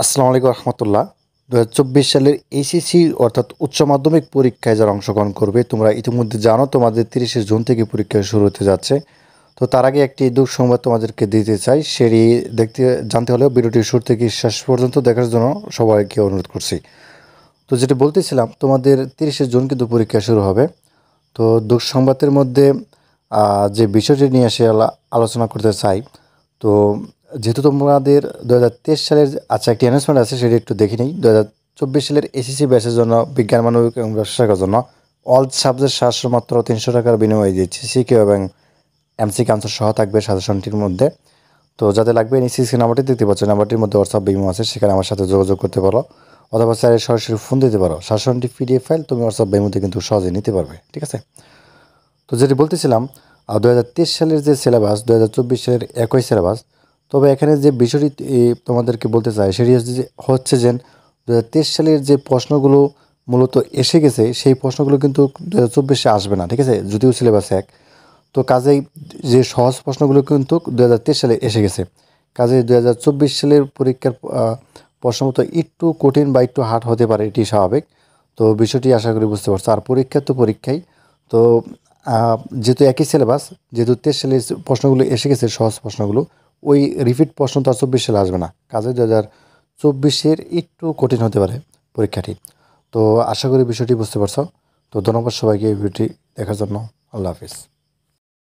আসসালামু আলাইকুম রহমতুল্লাহ। 2024 সালের এইচএসসি অর্থাৎ উচ্চ মাধ্যমিক পরীক্ষায় যারা অংশগ্রহণ করবে, তোমরা ইতিমধ্যে জানো তোমাদের 30শে জুন থেকে পরীক্ষা শুরু হতে যাচ্ছে। তো তার আগে একটি দুঃসংবাদ তোমাদেরকে দিতে চাই, সেটি জানতে হলে ভিডিওটি শুরু থেকে শেষ পর্যন্ত দেখার জন্য সবাইকে অনুরোধ করছি। তো যেটা বলতেছিলাম, তোমাদের 30শে জুন কিন্তু পরীক্ষা শুরু হবে। তো দুঃসংবাদের মধ্যে যে বিষয়টি নিয়ে এসে আলোচনা করতে চাই, তো যেহেতু তোমাদের 2023 সালের একটি অ্যানাউন্সমেন্ট আছে, সেটি একটু দেখে নিই। 2024 সালের এসএসসি ব্যাচের জন্য বিজ্ঞান, মানবিক এবং ব্যবসা শাখার জন্য অল সাবজেক্ট 700 মাত্র 300 টাকার বিনিময়ে দিচ্ছে। সিকিউ এবং এমসিকিউ আনসার সহ থাকবে সাজেশনটির মধ্যে। তো যাদের লাগবে নিচে নাম্বারটি দেখতে পাচ্ছ, নাম্বারটির মধ্যে হোয়াটসঅ্যাপ বিমো আছে, সেখানে আমার সাথে যোগাযোগ করতে পারো, অথবা স্যারের সরাসরি ফোন দিতে পারো। সাজেশনটি পিডিএফ ফাইল তুমি হোয়াটসঅ্যাপ বিমোতে কিন্তু সহজে নিতে পারবে, ঠিক আছে? তো যেটি বলতেছিলাম, 2023 সালের যে সিলেবাস 2024 সালের একই সিলেবাস। তবে এখানে যে বিষয়টি তোমাদেরকে বলতে চাই, সেটি হচ্ছে যে 2023 সালের যে প্রশ্নগুলো মূলত এসে গেছে, সেই প্রশ্নগুলো কিন্তু 2024-এ আসবে না, ঠিক আছে? যদিও সিলেবাস এক, তো কাজেই যে সহজ প্রশ্নগুলো কিন্তু 2023 সালে এসে গেছে। কাজেই 2024 সালের পরীক্ষার প্রশ্ন মতো একটু কঠিন বা একটু হার্ড হতে পারে, এটি স্বাভাবিক। তো বিষয়টি আশা করি বুঝতে পারছো। আর পরীক্ষা তো পরীক্ষাই। তো যেহেতু একই সিলেবাস, যেহেতু 23 সালের প্রশ্নগুলো এসে গেছে, সহজ প্রশ্নগুলো, ওই রিপিট প্রশ্ন তো আর 24 সালে আসবে না। কাজে 2024-এর একটু কঠিন হতে পারে পরীক্ষাটি। তো আশা করি বিষয়টি বুঝতে পারছো। তো ধন্যবাদ সবাইকে এই ভিডিওটি দেখার জন্য। আল্লাহ হাফিজ।